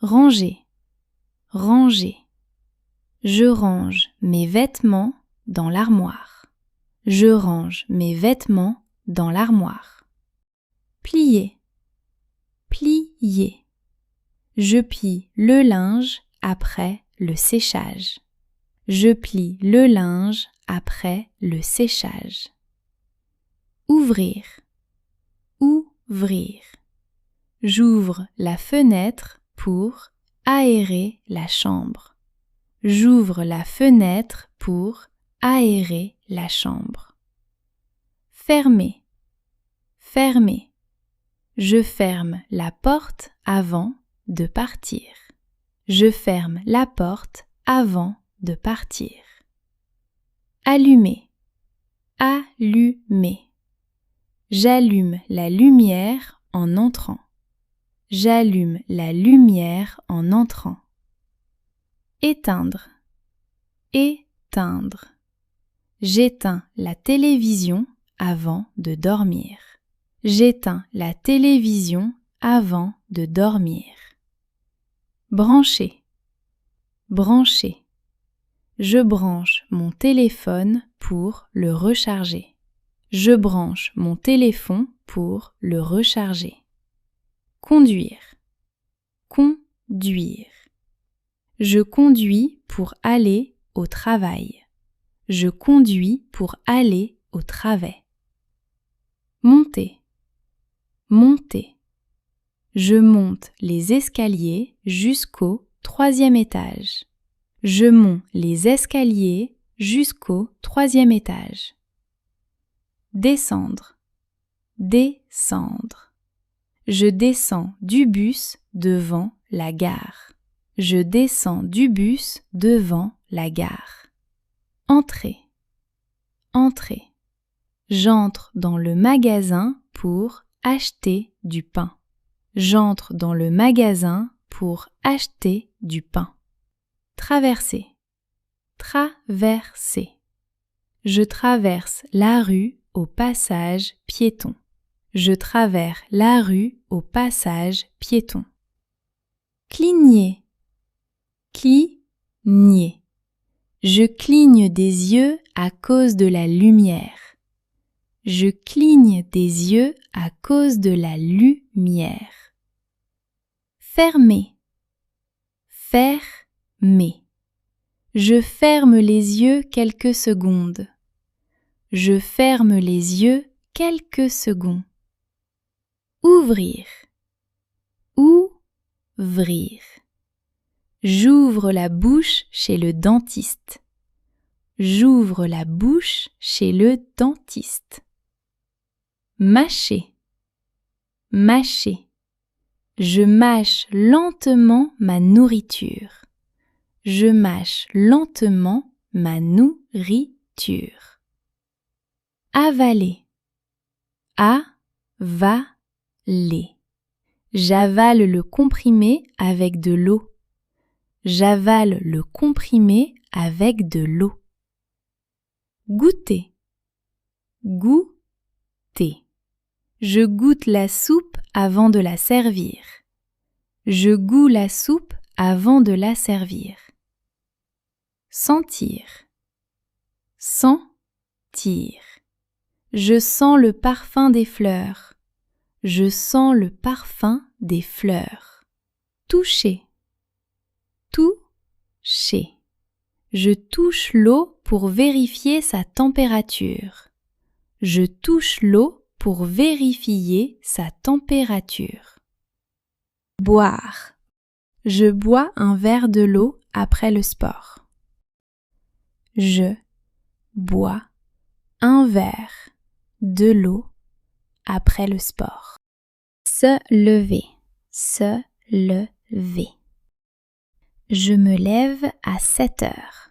ranger, ranger. Je range mes vêtements dans l'armoire. Je range mes vêtements dans l'armoire. Plier, plier. Je plie le linge après le séchage. Je plie le linge après le séchage. Ouvrir, ouvrir. J'ouvre la fenêtre pour aérer la chambre. J'ouvre la fenêtre pour aérer la chambre. Fermer, fermer. Je ferme la porte avant de partir. Je ferme la porte avant de partir. Allumer, allumer. J'allume la lumière en entrant. J'allume la lumière en entrant. Éteindre, éteindre. J'éteins la télévision avant de dormir. J'éteins la télévision avant de dormir. Brancher, brancher. Je branche mon téléphone pour le recharger. Je branche mon téléphone pour le recharger. Conduire, conduire. Je conduis pour aller au travail. Je conduis pour aller au travail. Monter, monter. Je monte les escaliers jusqu'au 3e étage. Je monte les escaliers jusqu'au 3e étage. Descendre, descendre. Je descends du bus devant la gare. Je descends du bus devant la gare. Entrer, entrer. J'entre dans le magasin pour acheter du pain. J'entre dans le magasin pour acheter du pain. Traverser, traverser. Je traverse la rue au passage piéton. Je traverse la rue au passage piéton. Cligner, cligner. Je cligne des yeux à cause de la lumière. Je cligne des yeux à cause de la lumière. Fermer, fermer. Je ferme les yeux quelques secondes. Je ferme les yeux quelques secondes. Ouvrir, ouvrir. J'ouvre la bouche chez le dentiste. J'ouvre la bouche chez le dentiste. Mâcher, mâcher. Je mâche lentement ma nourriture. Je mâche lentement ma nourriture. Avaler, avaler. J'avale le comprimé avec de l'eau. J'avale le comprimé avec de l'eau. Goûter, goûter. Je goûte la soupe avant de la servir. Je goûte la soupe avant de la servir. Sentir, sentir. Je sens le parfum des fleurs. Je sens le parfum des fleurs. Toucher, toucher. Je touche l'eau pour vérifier sa température. Je touche l'eau pour vérifier sa température. Boire. Je bois un verre de l'eau après le sport. Je bois un verre de l'eau après le sport. Se lever, se lever. Je me lève à 7 heures.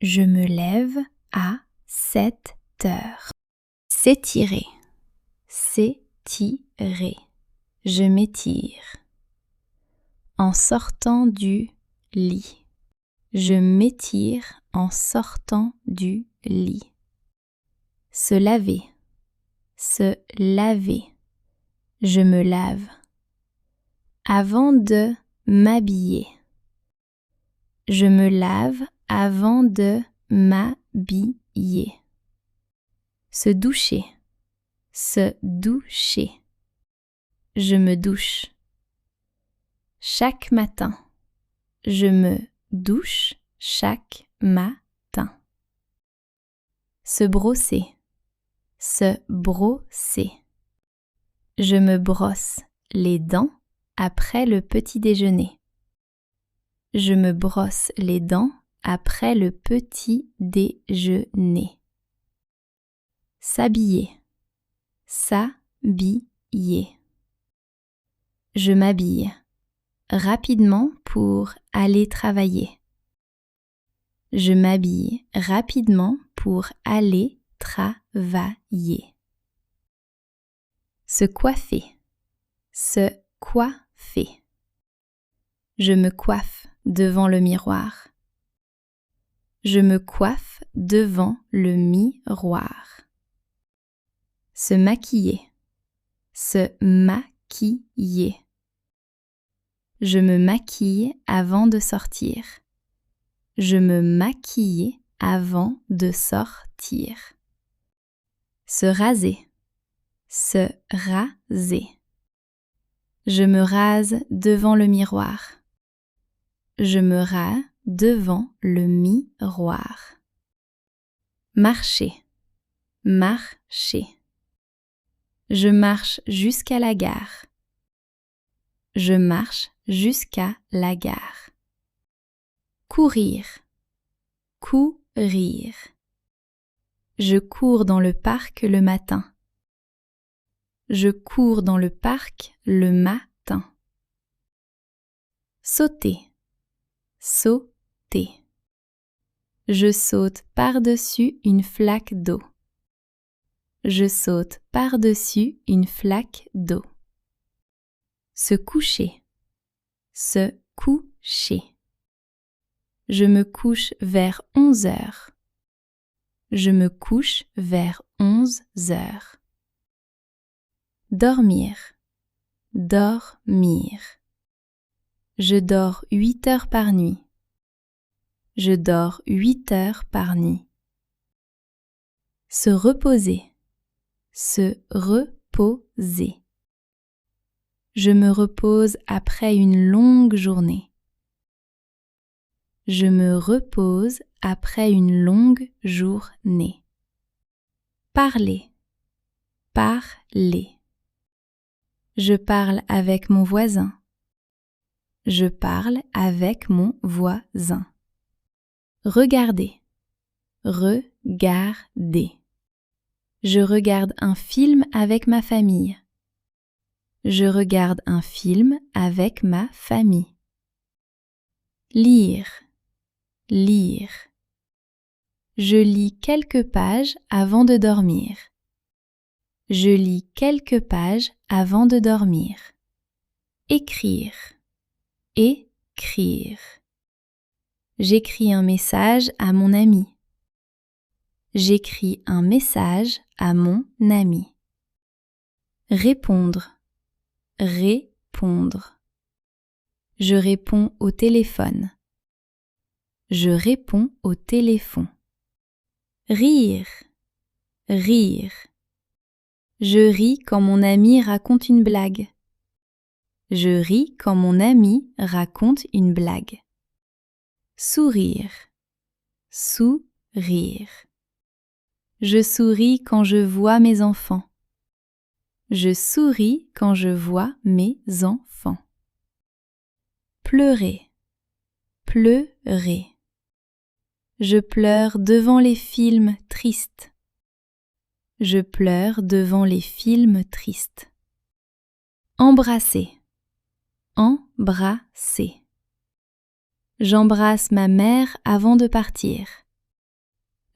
Je me lève à 7 heures. S'étirer, s'étirer. Je m'étire. En sortant du lit. Je m'étire en sortant du lit. Se laver, se laver. Je me lave. Avant de m'habiller. Je me lave avant de m'habiller. Se doucher. Se doucher. Je me douche. Chaque matin. Je me douche chaque matin. Se brosser. Se brosser. Je me brosse les dents après le petit déjeuner. Je me brosse les dents après le petit déjeuner. S'habiller. S'habiller. Je m'habille rapidement pour aller travailler. Je m'habille rapidement pour aller travailler. Se coiffer. Se coiffer. Je me coiffe devant le miroir. Je me coiffe devant le miroir. Se maquiller. Se maquiller. Je me maquille avant de sortir. Je me maquille avant de sortir. Se raser. Se raser. Je me rase devant le miroir. Je me rase devant le miroir. Marcher. Marcher. Je marche jusqu'à la gare. Je marche jusqu'à la gare. Courir. Courir. Je cours dans le parc le matin. Je cours dans le parc le matin. Sauter. Sauter. Je saute par-dessus une flaque d'eau. Je saute par-dessus une flaque d'eau. Se coucher. Se coucher. Je me couche vers 11 heures. Je me couche vers 11 heures. Dormir. Dormir. Je dors 8 heures par nuit. Je dors 8 heures par nuit. Se reposer. Se reposer. Je me repose après une longue journée. Je me repose après une longue journée. Parler. Parler. Je parle avec mon voisin. Je parle avec mon voisin. Regarder. Regarder. Je regarde un film avec ma famille. Je regarde un film avec ma famille. Lire. Lire. Je lis quelques pages avant de dormir. Je lis quelques pages avant de dormir. Écrire. Écrire. J'écris un message à mon ami. J'écris un message à mon ami. Répondre. Répondre. Je réponds au téléphone. Je réponds au téléphone. Rire. Rire. Je ris quand mon ami raconte une blague. Je ris quand mon ami raconte une blague. Sourire. Sourire. Je souris quand je vois mes enfants. Je souris quand je vois mes enfants. Pleurer. Pleurer. Je pleure devant les films tristes. Je pleure devant les films tristes. Embrasser. Embrasser. J'embrasse ma mère avant de partir.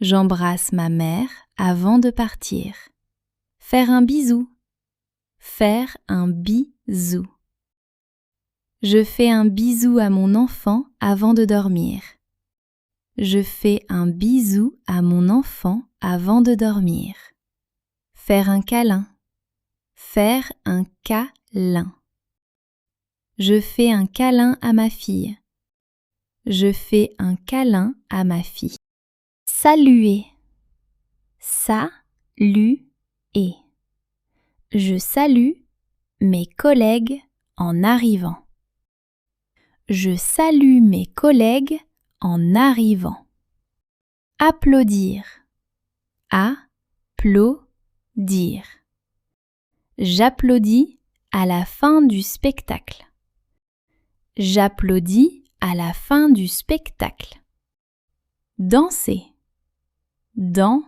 J'embrasse ma mère avant de partir. Faire un bisou. Faire un bisou. Je fais un bisou à mon enfant avant de dormir. Je fais un bisou à mon enfant avant de dormir. Faire un câlin. Faire un câlin. Je fais un câlin à ma fille. Je fais un câlin à ma fille. Saluer. Saluer. Je salue mes collègues en arrivant. Je salue mes collègues en arrivant. Applaudir. Applaudir. J'applaudis à la fin du spectacle. J'applaudis à la fin du spectacle. Danser. Danser.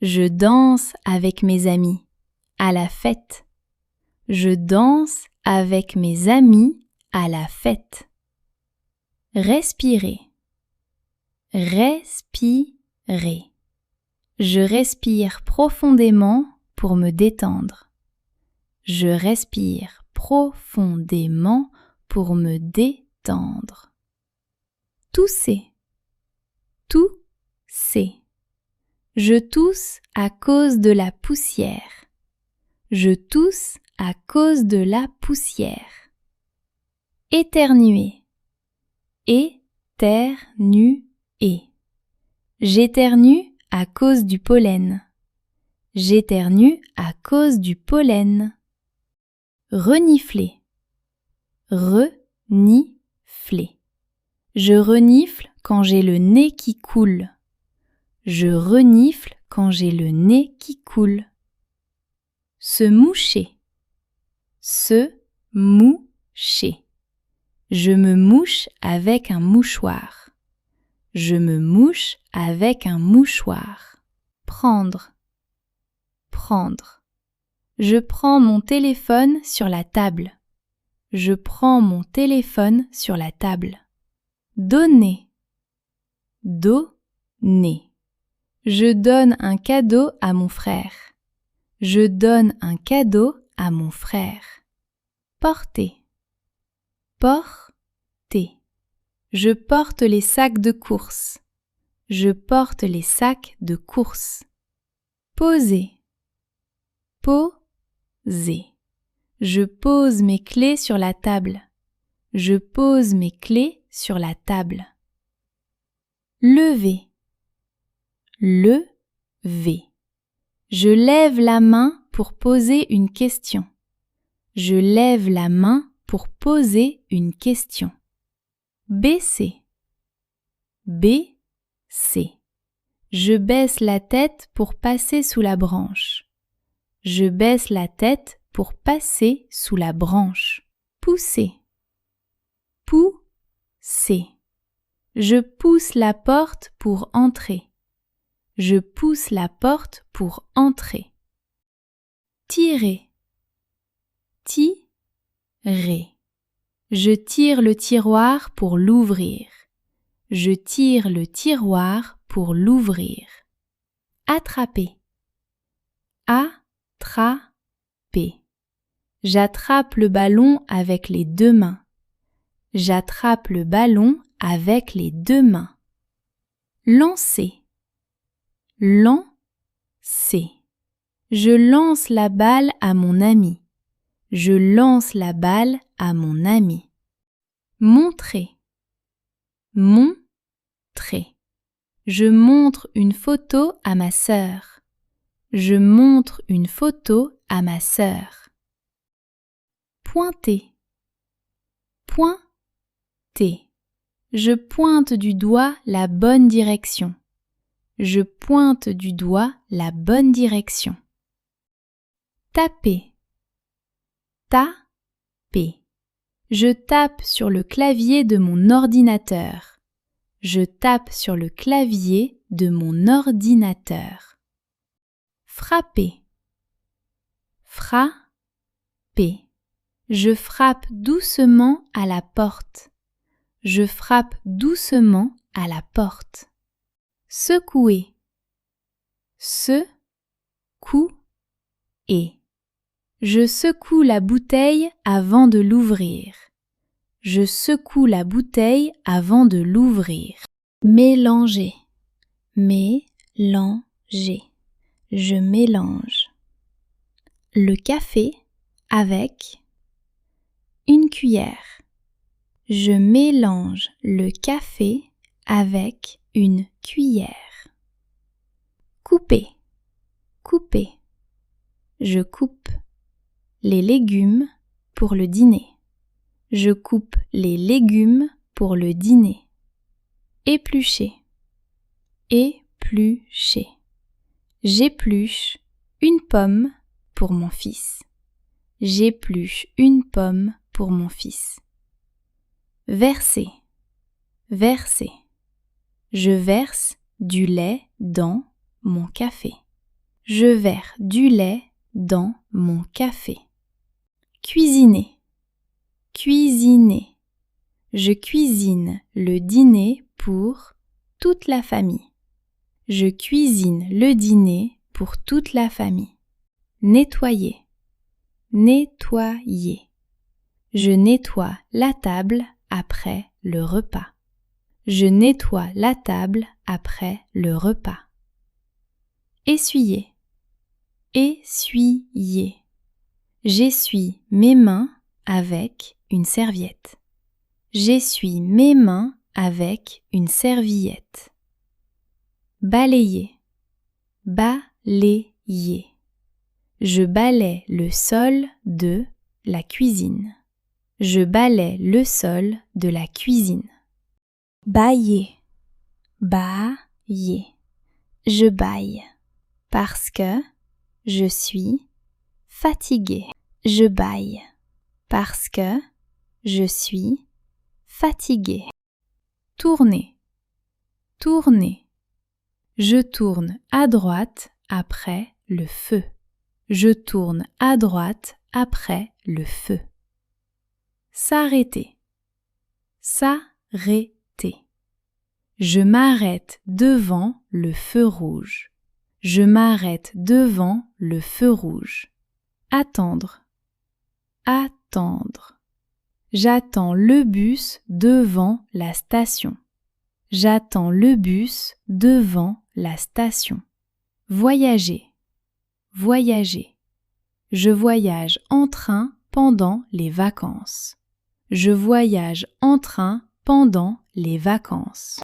Je danse avec mes amis à la fête. Je danse avec mes amis à la fête. Respirer. Respirer. Je respire profondément pour me détendre. Je respire profondément pour me détendre. Tousser. Tousser. Je tousse à cause de la poussière. Je tousse à cause de la poussière. Éternuer. Éternuer. J'éternue à cause du pollen. J'éternue à cause du pollen. Renifler. Renifler. Je renifle quand j'ai le nez qui coule. Je renifle quand j'ai le nez qui coule. Se moucher. Se moucher. Je me mouche avec un mouchoir. Je me mouche avec un mouchoir. Prendre. Prendre. Je prends mon téléphone sur la table. Je prends mon téléphone sur la table. Donner. Donner. Je donne un cadeau à mon frère. Je donne un cadeau à mon frère. Porter. Porter. Je porte les sacs de course. Je porte les sacs de course. Poser. Poser. Je pose mes clés sur la table. Je pose mes clés sur la table. Lever. Lever. Je lève la main pour poser une question. Je lève la main pour poser une question. Baisser. Baisser. Je baisse la tête pour passer sous la branche. Je baisse la tête pour passer sous la branche. Pousser. Pousser. Je pousse la porte pour entrer. Je pousse la porte pour entrer. Tirer. Tirer. Je tire le tiroir pour l'ouvrir. Je tire le tiroir pour l'ouvrir. Attraper. Attraper. J'attrape le ballon avec les deux mains. J'attrape le ballon avec les deux mains. Lancer. Lancer. Je lance la balle à mon ami. Je lance la balle à mon ami. Montrer. Montrer. Je montre une photo à ma sœur. Je montre une photo à ma sœur. Pointer. Pointer. Je pointe du doigt la bonne direction. Je pointe du doigt la bonne direction. Taper. Taper. Je tape sur le clavier de mon ordinateur. Je tape sur le clavier de mon ordinateur. Frapper. Frapper. Je frappe doucement à la porte. Je frappe doucement à la porte. Secouer. Secouer. Je secoue la bouteille avant de l'ouvrir. Je secoue la bouteille avant de l'ouvrir. Mélanger. Mélanger. Je mélange. Le café avec. une cuillère. Je mélange le café avec une cuillère. Couper, couper. Je coupe les légumes pour le dîner. Je coupe les légumes pour le dîner. Éplucher, éplucher. J'épluche une pomme pour mon fils. J'épluche une pomme pour mon fils. Verser, verser. Je verse du lait dans mon café. Je verse du lait dans mon café. Cuisiner, cuisiner. Je cuisine le dîner pour toute la famille. Je cuisine le dîner pour toute la famille. Nettoyer, nettoyer. Je nettoie la table après le repas. Je nettoie la table après le repas. Essuyer, essuyer. J'essuie mes mains avec une serviette. J'essuie mes mains avec une serviette. Balayer, balayer. Je balaie le sol de la cuisine. Je balaie le sol de la cuisine. Bailler, bailler. Je baille parce que je suis fatiguée. Je baille parce que je suis fatiguée. Tourner, tourner. Je tourne à droite après le feu. Je tourne à droite après le feu. S'arrêter, s'arrêter. Je m'arrête devant le feu rouge. Je m'arrête devant le feu rouge. Attendre, attendre. J'attends le bus devant la station. J'attends le bus devant la station. Voyager, voyager. Je voyage en train pendant les vacances. Je voyage en train pendant les vacances.